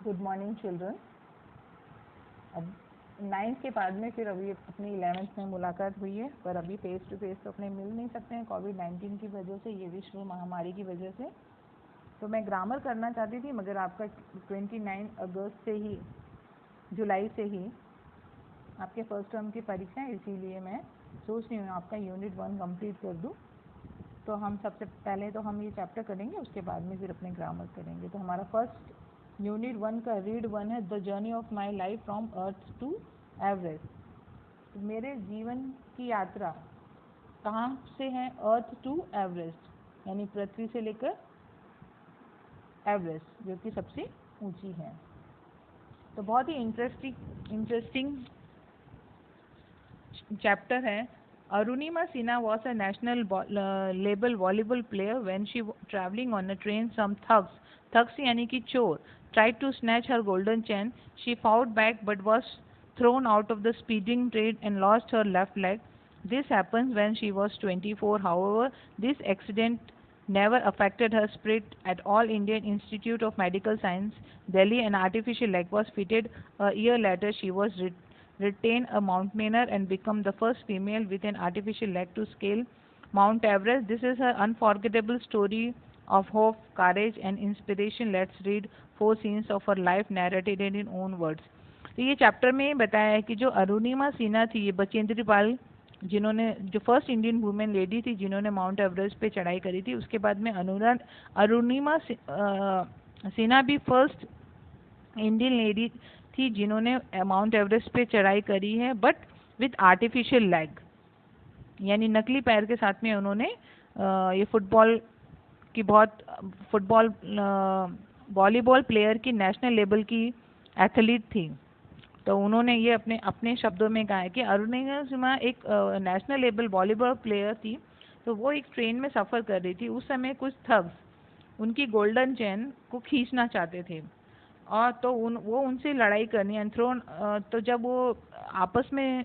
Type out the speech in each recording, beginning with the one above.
Good morning children. अब 9th के बाद में फिर अभी अपनी 11th में मुलाकात हुई है, पर अभी फेस टू फेस तो अपने मिल नहीं सकते हैं कोविड-19 की वजह से, ये विश्व महामारी की वजह से। तो मैं ग्रामर करना चाहती थी, मगर आपका 29 अगस्त से ही, जुलाई से ही आपके फर्स्ट टर्म की परीक्षा है, इसीलिए मैं सोच रही हूँ आपका यूनिट 1 कंप्लीट कर दूँ। तो हम सबसे पहले तो हम ये चैप्टर करेंगे, उसके बाद में फिर अपने ग्रामर करेंगे। तो हमारा फर्स्ट यूनिट 1 का रीड 1 है, the journey of my life from earth to Everest. तो मेरे जीवन की यात्रा कहाँ से है? अर्थ टू एवरेस्ट, यानी पृथ्वी से लेकर एवरेस्ट जो कि सबसे ऊंची है। तो बहुत ही इंटरेस्टिंग चैप्टर है। Arunima Sinha was a national level volleyball player. When she traveling on a train, some thugs यानी कि चोर, tried to snatch her golden chain. She fought back but was thrown out of the speeding train and lost her left leg. This happens when she was 24. However, this accident never affected her spirit. At All Indian Institute of Medical Science, Delhi, an artificial leg was fitted. A year later, she was retained a mountaineer and become the first female with an artificial leg to scale Mount Everest. This is her unforgettable story of hope, courage and inspiration. Let's read 4 scenes of her life narrated in own words. तो ये chapter में बताया है कि जो अरुणिमा सिन्हा थी, ये बचेंद्री पाल, जिन्होंने जो फर्स्ट इंडियन वुमेन लेडी थी जिन्होंने माउंट एवरेस्ट पे चढ़ाई करी थी, उसके बाद में अरुणिमा सिन्हा भी फर्स्ट इंडियन लेडी थी जिन्होंने माउंट एवरेस्ट पे चढ़ाई करी है, बट विथ आर्टिफिशियल लेग, यानी नकली पैर के साथ में उन्होंने ये वॉलीबॉल प्लेयर की नेशनल लेवल की एथलीट थी। तो उन्होंने ये अपने शब्दों में कहा है कि अरुणिमा सिन्हा एक नेशनल लेवल वॉलीबॉल प्लेयर थी। तो वो एक ट्रेन में सफ़र कर रही थी, उस समय कुछ थग्स उनकी गोल्डन चेन को खींचना चाहते थे, और तो वो उनसे लड़ाई करनी एंड थ्रोन। तो जब वो आपस में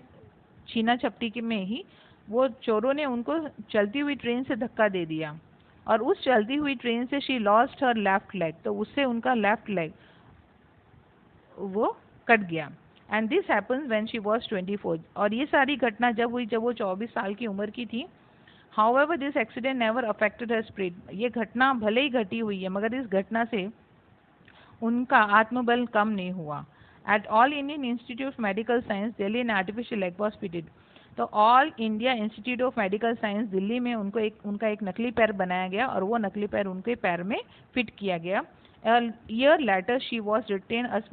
छीना झपटी में ही वो चोरों ने उनको चलती हुई ट्रेन से धक्का दे दिया, और उस चलती हुई ट्रेन से she lost her left leg, तो उससे उनका लेफ्ट लेग वो कट गया। And this happens when she was 24। और ये सारी घटना जब हुई जब वो 24 साल की उम्र की थी। However this accident never affected her spirit. ये घटना भले ही घटी हुई है, मगर इस घटना से उनका आत्मबल कम नहीं हुआ। At All Indian Institute of Medical Science Delhi an artificial leg was fitted. तो All India Institute of Medical Science Delhi में उनका एक नकली पैर बनाया गया, और वो नकली पैर उनके पैर में फिट किया गया। Year later she was written as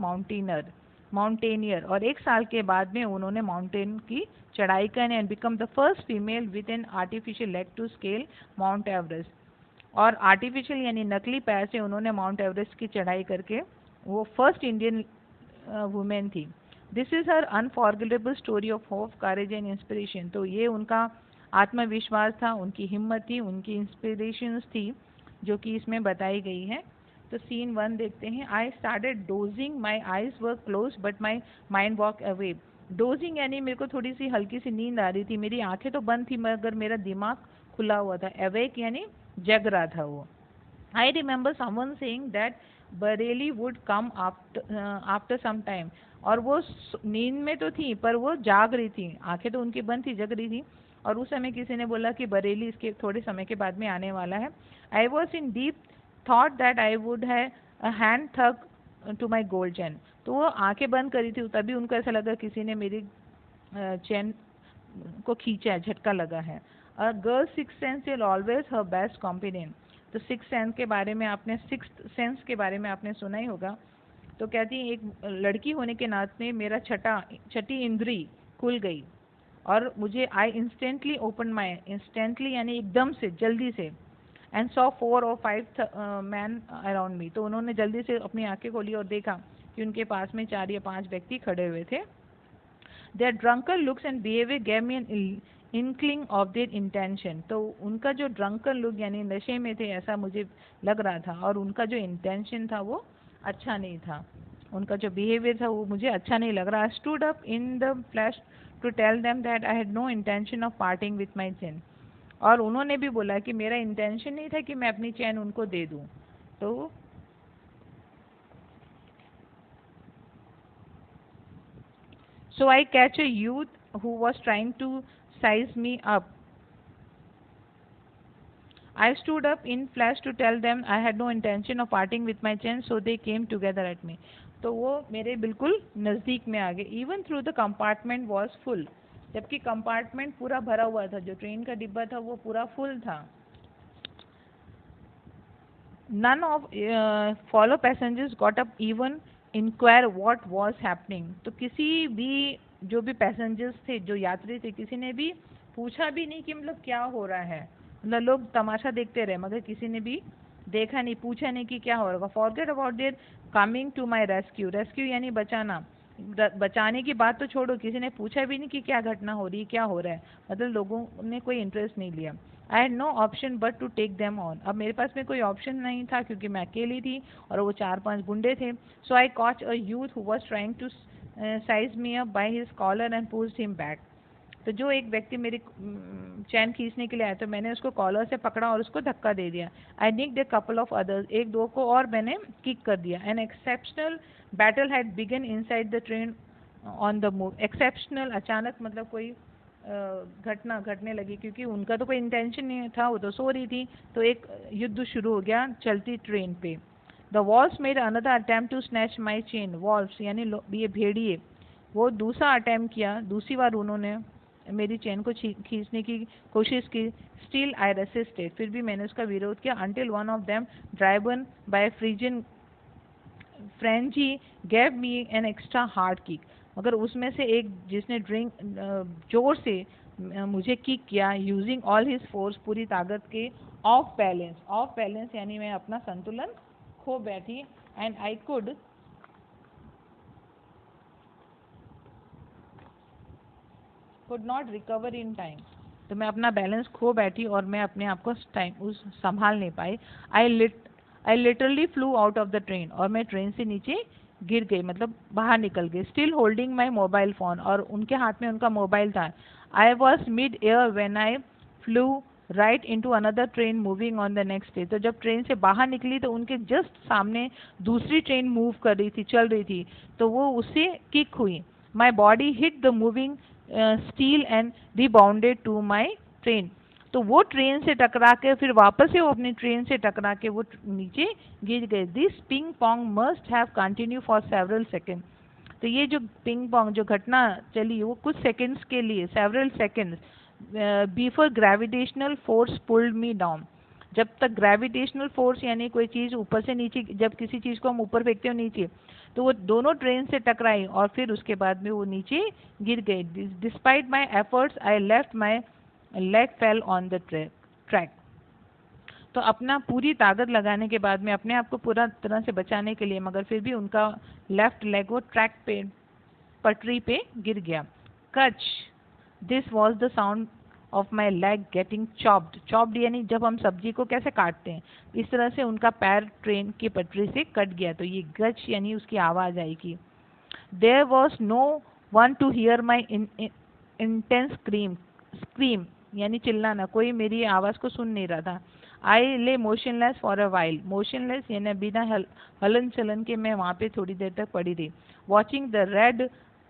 mountaineer, और एक साल के बाद में उन्होंने माउंटेन की चढ़ाई करने and become the first female with an artificial leg to scale Mount Everest. और आर्टिफिशियल यानी नकली पैर से उन्होंने माउंट एवरेस्ट की चढ़ाई करके वो फर्स्ट इंडियन वुमेन थी। This is her unforgettable story of hope, courage and inspiration. तो ये उनका आत्मविश्वास था, उनकी हिम्मत थी, उनकी इंस्पिरेशंस थी, जो कि इसमें बताई गई है। तो सीन 1 देखते हैं। I started dosing, my eyes were close but my mind walk away. Dosing यानी मेरे को थोड़ी सी हल्की सी नींद आ रही थी, मेरी आंखें तो बंद थी मगर मेरा दिमाग खुला हुआ था। अवेक यानी जग रहा था वो। I remember someone saying that Bareilly would come after some time. और वो नींद में तो थी पर वो जाग रही थी, आंखें तो उनकी बंद थी, जग रही थी। और उस समय किसी ने बोला कि बरेली इसके थोड़े समय के बाद में आने वाला है। I was in deep thought that I would have a hand tug to my gold chain. तो वो आंखें बंद करी थी, तभी उनको ऐसा लगा किसी ने मेरी चैन को खींचा है, झटका लगा है। A girl six sense is always her best companion. तो सिक्स सेंस के बारे में आपने सुना ही होगा। तो कहती है एक लड़की होने के नाते मेरा छठी इंद्री खुल गई, और मुझे I instantly open my, instantly यानी एकदम से, जल्दी से, and saw 4 or 5 man around me. तो उन्होंने जल्दी से अपनी आंखें खोली और देखा कि उनके पास में 4 या 5 व्यक्ति खड़े हुए थे। Their drunken looks and behavior gave me an inkling of their intention। तो उनका जो ड्रंकन लुक यानी नशे में थे ऐसा मुझे लग रहा था, और उनका जो इंटेंशन था वो अच्छा नहीं था, उनका जो बिहेवियर था वो मुझे अच्छा नहीं लग रहा। I stood up in the flash to tell them that I had no intention of parting with my chain। और उन्होंने भी बोला कि मेरा इंटेंशन नहीं था कि मैं अपनी चैन उनको दे दूँ। तो So I catch a youth who was trying to size me up. I stood up in flash to tell them I had no intention of parting with my chain, so they came together at me. तो वो मेरे बिल्कुल नज़दीक में आ गए. Even through the compartment was full. जबकि compartment पूरा भरा हुआ था, जो ट्रेन का डिब्बा था वो पूरा फुल था. None of fellow passengers got up even inquire what was happening. तो किसी भी जो भी पैसेंजर्स थे, जो यात्री थे, किसी ने भी पूछा भी नहीं कि मतलब क्या हो रहा है. मतलब लोग तमाशा देखते रहे, मगर किसी ने भी देखा नहीं, पूछा नहीं कि क्या हो रहा है. Forget about their coming to my rescue. Rescue यानी बचाना. बचाने की बात तो छोड़ो, किसी ने पूछा भी नहीं कि क्या घटना हो रही है, क्या हो रहा है. मतलब लोगों ने कोई इंटरेस्ट नहीं लिया. I had no option but to take them on. अब मेरे पास में कोई ऑप्शन नहीं था क्योंकि मैं अकेली थी और वो 4-5 गुंडे थे. So I caught a youth who was trying to size me up by his collar and pushed him back. तो जो एक व्यक्ति मेरी चैन खींचने के लिए आया, तो मैंने उसको कॉलर से पकड़ा और उसको धक्का दे दिया. आई निक्ड अ कपल ऑफ अदर्स. एक दो को और मैंने किक कर दिया. An exceptional battle had begun inside the train on the move. Exceptional, अचानक, मतलब कोई घटना घटने लगी, क्योंकि उनका तो कोई इंटेंशन नहीं था, वो तो सो रही थी. तो एक युद्ध शुरू हो गया चलती ट्रेन पे. The wolves made another attempt to snatch my chain. Wolves यानी ये भेड़िए, वो दूसरा अटेम्प्ट किया. दूसरी बार उन्होंने मेरी चेन को खींचने की कोशिश की. Still I resisted. फिर भी मैंने उसका विरोध किया. Until one of them driven by फ्रीजन Frenchie gave me an extra hard kick. मगर उसमें से एक जिसने जोर से मुझे किक किया, यूजिंग ऑल हिज फोर्स, पूरी ताकत के. Of balance. ऑफ बैलेंस यानी मैं अपना संतुलन खो बैठी. And I could not recover in time. तो मैं अपना बैलेंस खो बैठी और मैं अपने आप को संभाल नहीं पाई. I literally flew out of the train. और मैं ट्रेन से नीचे गिर गई, मतलब बाहर निकल गई. Still holding my mobile phone. और उनके हाथ में उनका मोबाइल था. I was mid air when eye flu right into another train moving on the next day. तो जब ट्रेन से बाहर निकली तो उनके जस्ट सामने दूसरी ट्रेन मूव कर रही थी, चल रही थी. तो वो उससे किक हुई. My body hit the moving steel and rebounded to my train. तो वो ट्रेन से टकरा के फिर वापस से वो अपनी ट्रेन से टकरा के वो नीचे गिर गए. This ping pong must have continue for several second. तो ये जो पिंग पोंग जो घटना चली वो कुछ सेकेंड्स के लिए, several seconds, before gravitational force pulled me down. जब तक ग्रेविटेशनल फोर्स यानी कोई चीज़ ऊपर से नीचे, जब किसी चीज़ को हम ऊपर फेंकते हो नीचे, तो वो दोनों ट्रेन से टकराई और फिर उसके बाद में वो नीचे गिर गए. Despite my efforts I left my leg fell on the track. तो अपना पूरी ताकत लगाने के बाद में अपने आप को पूरा तरह से बचाने के लिए, मगर फिर भी उनका लेफ्ट लेग वो ट्रैक पे, पटरी पे गिर गया. कच. This was the sound of my leg getting chopped. Chopped यानी जब हम सब्जी को कैसे काटते हैं, इस तरह से उनका पैर ट्रेन की पटरी से कट गया. तो ये गच यानी उसकी आवाज़ आएगी. There was no one to hear my intense scream यानी चिल्लाना. कोई मेरी आवाज़ को सुन नहीं रहा था. आई ले motionless for a while. Motionless यानी बिना हलन चलन के मैं वहाँ पे थोड़ी देर तक पड़ी रही. Watching the red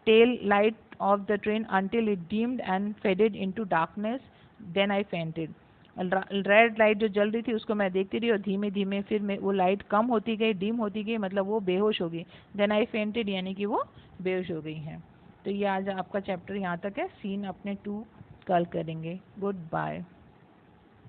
tail light of the train until it dimmed and faded into darkness. Then I fainted. Red light जो जल रही थी उसको मैं देखती रही और धीमे धीमे फिर वो लाइट कम होती गई, डीम होती गई, मतलब वो बेहोश हो गई. देन आई फेंटेड यानी कि वो बेहोश हो गई हैं. तो ये आज आपका चैप्टर यहाँ तक है. सीन अपने 2 कल करेंगे. Good bye.